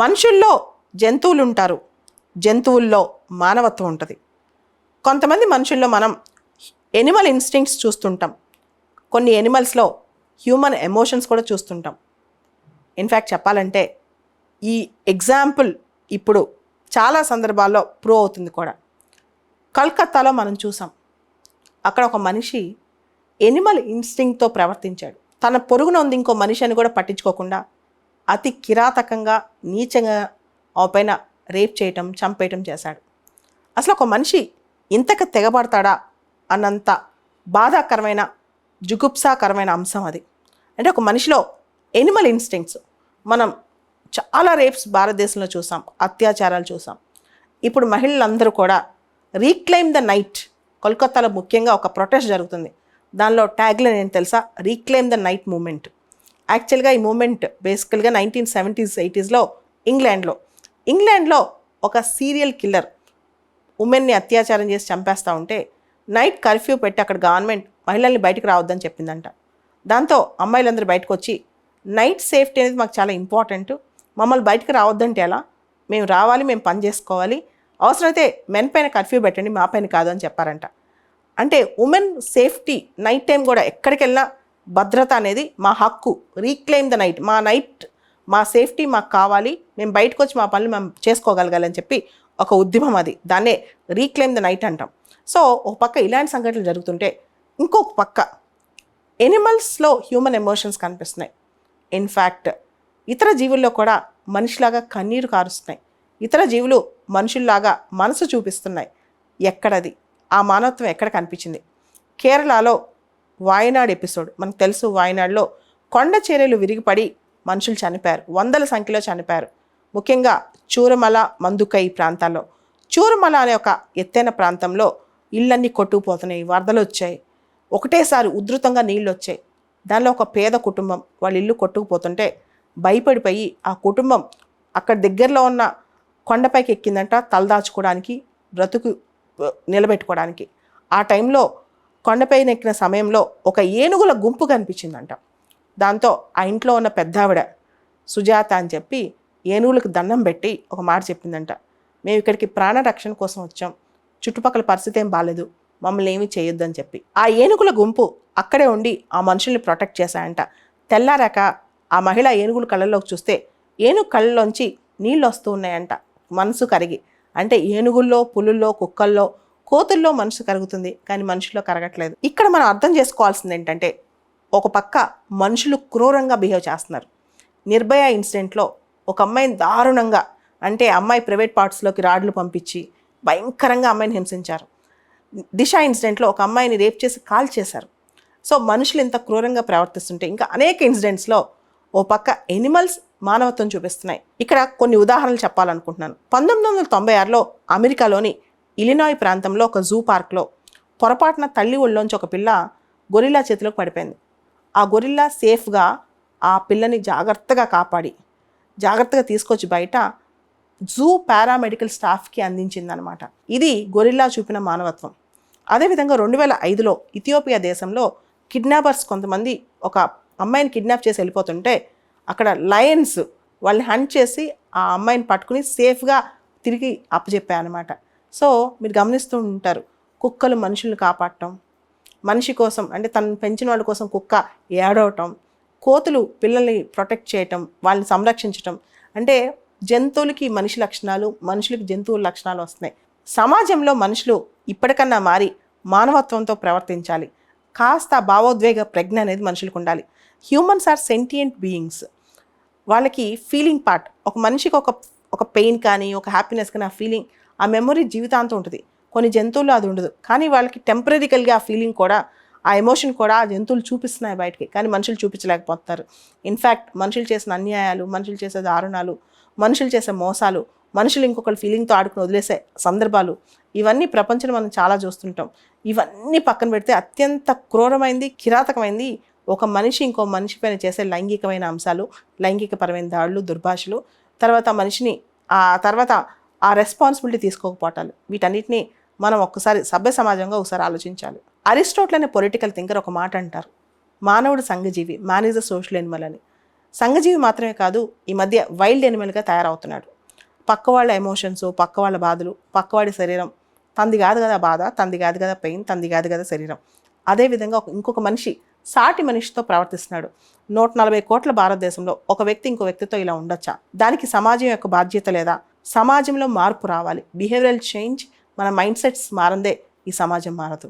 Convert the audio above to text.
మనుషుల్లో జంతువులు ఉంటారు, జంతువుల్లో మానవత్వం ఉంటుంది. కొంతమంది మనుషుల్లో మనం ఎనిమల్ ఇన్స్టింక్ట్స్ చూస్తుంటాం, కొన్ని ఎనిమల్స్లో హ్యూమన్ ఎమోషన్స్ కూడా చూస్తుంటాం. ఇన్ఫ్యాక్ట్ చెప్పాలంటే ఈ ఎగ్జాంపుల్ ఇప్పుడు చాలా సందర్భాల్లో ప్రూవ్ అవుతుంది కూడా. కలకత్తాలో మనం చూసాం, అక్కడ ఒక మనిషి ఎనిమల్ ఇన్స్టింక్ట్తో ప్రవర్తించాడు. తన పొరుగున ఉంది ఇంకో మనిషి అని కూడా పట్టించుకోకుండా అతి కిరాతకంగా నీచంగా ఆ పైన రేప్ చేయటం, చంపేయటం చేశాడు. అసలు ఒక మనిషి ఇంతకు తెగబడతాడా అన్నంత బాధాకరమైన, జుగుప్సాకరమైన అంశం అది. అంటే ఒక మనిషిలో ఎనిమల్ ఇన్స్టింక్ట్స్. మనం చాలా రేప్స్ భారతదేశంలో చూసాం, అత్యాచారాలు చూసాం. ఇప్పుడు మహిళలందరూ కూడా రీక్లెయిమ్ ద నైట్, కోల్కతాలో ముఖ్యంగా ఒక ప్రొటెస్ట్ జరుగుతుంది. దానిలో ట్యాగ్లైన్ ఏంటి తెలుసా? Reclaim the night moment. యాక్చువల్గా ఈ మూమెంట్ బేసికల్గా 1970s 80sలో ఇంగ్లాండ్లో ఒక సీరియల్ కిల్లర్ ఉమెన్ని అత్యాచారం చేసి చంపేస్తూ ఉంటే నైట్ కర్ఫ్యూ పెట్టి అక్కడ గవర్నమెంట్ మహిళల్ని బయటకు రావద్దని చెప్పిందంట. దాంతో అమ్మాయిలందరూ బయటకు వచ్చి నైట్ సేఫ్టీ అనేది మాకు చాలా ఇంపార్టెంట్, మమ్మల్ని బయటకు రావద్దంటే ఎలా, మేము రావాలి, మేము పని చేసుకోవాలి, అవసరమైతే మెన్ పైన కర్ఫ్యూ పెట్టండి, మా పైన కాదు అని చెప్పారంట. అంటే ఉమెన్ సేఫ్టీ, నైట్ టైం కూడా ఎక్కడికి వెళ్ళినా భద్రత అనేది మా హక్కు. రీక్లెయిమ్ ద నైట్, మా సేఫ్టీ మాకు కావాలి, మేము బయటకు వచ్చి మా పనులు మేము చేసుకోగలగాలని చెప్పి ఒక ఉద్యమం అది. దాన్నే రీక్లెయిమ్ ద నైట్ అంటాం. సో ఒక పక్క ఇలాంటి సంఘటనలు జరుగుతుంటే ఇంకొక పక్క ఎనిమల్స్లో హ్యూమన్ ఎమోషన్స్ కనిపిస్తున్నాయి. ఇన్ఫ్యాక్ట్ ఇతర జీవుల్లో కూడా మనిషిలాగా కన్నీరు కారుస్తున్నాయి. ఇతర జీవులు మనుషుల్లాగా మనసు చూపిస్తున్నాయి. ఎక్కడది? ఆ మానవత్వం ఎక్కడ కనిపించింది? కేరళలో వాయనాడ్ ఎపిసోడ్ మనకు తెలుసు. వాయనాడ్లో కొండ చర్యలు విరిగిపడి మనుషులు చనిపోయారు, వందల సంఖ్యలో చనిపోయారు. ముఖ్యంగా చూరమల, మందుకై ప్రాంతాల్లో. చూరమల అనే ఒక ఎత్తైన ప్రాంతంలో ఇళ్ళన్నీ కొట్టుకుపోతున్నాయి, వరదలు వచ్చాయి, ఒకటేసారి ఉధృతంగా నీళ్ళు వచ్చాయి. దానిలో ఒక పేద కుటుంబం వాళ్ళ ఇల్లు కొట్టుకుపోతుంటే భయపడిపోయి ఆ కుటుంబం అక్కడ దగ్గరలో ఉన్న కొండపైకి ఎక్కిందంట, తలదాచుకోవడానికి, బ్రతుకు నిలబెట్టుకోవడానికి. ఆ టైంలో కొండపైన ఎక్కిన సమయంలో ఒక ఏనుగుల గుంపు కనిపించిందంట. దాంతో ఆ ఇంట్లో ఉన్న పెద్దావిడ సుజాత అని చెప్పి ఏనుగులకు దండం పెట్టి ఒక మాట చెప్పిందంట, మేము ఇక్కడికి ప్రాణరక్షణ కోసం వచ్చాం, చుట్టుపక్కల పరిస్థితి ఏం బాగాలేదు, మమ్మల్ని ఏమీ చేయొద్దు అని చెప్పి. ఆ ఏనుగుల గుంపు అక్కడే ఉండి ఆ మనుషుల్ని ప్రొటెక్ట్ చేశాయంట. తెల్లారాక ఆ మహిళ ఏనుగుల కళ్ళల్లోకి చూస్తే ఏనుగు కళ్ళలోంచి నీళ్ళు వస్తూ ఉన్నాయంట, మనసు కరిగి. అంటే ఏనుగుల్లో, పులుల్లో, కుక్కల్లో, కోతుల్లో మనసు కరుగుతుంది, కానీ మనుషుల్లో కరగట్లేదు. ఇక్కడ మనం అర్థం చేసుకోవాల్సింది ఏంటంటే ఒక పక్క మనుషులు క్రూరంగా బిహేవ్ చేస్తున్నారు. నిర్భయ ఇన్సిడెంట్లో ఒక అమ్మాయిని దారుణంగా, అంటే అమ్మాయి ప్రైవేట్ పార్ట్స్లోకి రాడ్లు పంపించి భయంకరంగా అమ్మాయిని హింసించారు. దిశ ఇన్సిడెంట్లో ఒక అమ్మాయిని రేప్ చేసి కాల్ చేశారు. సో మనుషులు ఇంత క్రూరంగా ప్రవర్తిస్తుంటే ఇంకా అనేక ఇన్సిడెంట్స్లో ఓ పక్క ఎనిమల్స్ మానవత్వం చూపిస్తున్నాయి. ఇక్కడ కొన్ని ఉదాహరణలు చెప్పాలనుకుంటున్నాను. 1996లో అమెరికాలోని ఇలినాయ్ ప్రాంతంలో ఒక జూ పార్క్లో పొరపాటున తల్లి ఒళ్ళోంచి ఒక పిల్ల గొరిల్లా చేతిలోకి పడిపోయింది. ఆ గొరిల్లా సేఫ్గా ఆ పిల్లని జాగ్రత్తగా కాపాడి జాగ్రత్తగా తీసుకొచ్చి బయట జూ పారామెడికల్ స్టాఫ్కి అందించిందనమాట. ఇది గొరిల్లా చూపిన మానవత్వం. అదేవిధంగా 2005లో ఇథియోపియా దేశంలో కిడ్నాపర్స్ కొంతమంది ఒక అమ్మాయిని కిడ్నాప్ చేసి వెళ్ళిపోతుంటే అక్కడ లయన్స్ వాళ్ళని హంట్ చేసి ఆ అమ్మాయిని పట్టుకుని సేఫ్గా తిరిగి అప్పచెప్పాయన్నమాట. సో మీరు గమనిస్తూ ఉంటారు, కుక్కలు మనుషుల్ని కాపాడటం, మనిషి కోసం అంటే తను పెంచిన వాళ్ళ కోసం కుక్క ఏడవటం, కోతులు పిల్లల్ని ప్రొటెక్ట్ చేయటం, వాళ్ళని సంరక్షించటం. అంటే జంతువులకి మనిషి లక్షణాలు, మనుషులకి జంతువుల లక్షణాలు వస్తున్నాయి. సమాజంలో మనుషులు ఇప్పటికన్నా మారి మానవత్వంతో ప్రవర్తించాలి. కాస్త భావోద్వేగ ప్రజ్ఞ అనేది మనుషులకు ఉండాలి. Humans are sentient beings. వాళ్ళకి ఫీలింగ్ పార్ట్, ఒక మనిషికి ఒక పెయిన్ కానీ ఒక హ్యాపీనెస్ కానీ ఆ ఫీలింగ్, ఆ మెమొరీ జీవితాంతం ఉంటుంది. కొన్ని జంతువులు అది ఉండదు, కానీ వాళ్ళకి టెంపరీగా ఆ ఫీలింగ్ కూడా, ఆ ఎమోషన్ కూడా ఆ జంతువులు చూపిస్తున్నాయి బయటికి, కానీ మనుషులు చూపించలేకపోతారు. ఇన్ఫ్యాక్ట్ మనుషులు చేసిన అన్యాయాలు, మనుషులు చేసే దారుణాలు, మనుషులు చేసే మోసాలు, మనుషులు ఇంకొకరి ఫీలింగ్తో ఆడుకుని వదిలేసే సందర్భాలు, ఇవన్నీ ప్రపంచంలో మనం చాలా చూస్తుంటాం. ఇవన్నీ పక్కన పెడితే అత్యంత క్రూరమైంది, కిరాతకమైంది ఒక మనిషి ఇంకో మనిషి పైన చేసే లైంగికమైన అంశాలు, లైంగికపరమైన దాడులు, దుర్భాషలు, తర్వాత మనిషిని తర్వాత ఆ రెస్పాన్సిబిలిటీ తీసుకోకపోవటాలు, వీటన్నిటిని మనం ఒక్కసారి సభ్య సమాజంగా ఒకసారి ఆలోచించాలి. అరిస్టాటిల్ అనే పొలిటికల్ థింకర్ ఒక మాట అంటారు, మానవుడు సంఘజీవి, man is a social animal అని. సంఘజీవి మాత్రమే కాదు, ఈ మధ్య వైల్డ్ ఎనిమల్గా తయారవుతున్నాడు. పక్క వాళ్ళ ఎమోషన్స్, పక్క వాళ్ళ బాధలు, పక్కవాడి శరీరం, తంది కాదు కదా బాధ, తంది కాదు కదా పెయిన్, తంది కాదు కదా శరీరం. అదేవిధంగా ఇంకొక మనిషి సాటి మనిషితో ప్రవర్తిస్తున్నాడు. 140 కోట్ల భారతదేశంలో ఒక వ్యక్తి ఇంకో వ్యక్తితో ఇలా ఉండొచ్చా? దానికి సమాజం యొక్క బాధ్యత లేదా? సమాజంలో మార్పు రావాలి. బిహేవియరల్ చేంజ్, మన మైండ్ సెట్స్ మారందే ఈ సమాజం మారదు.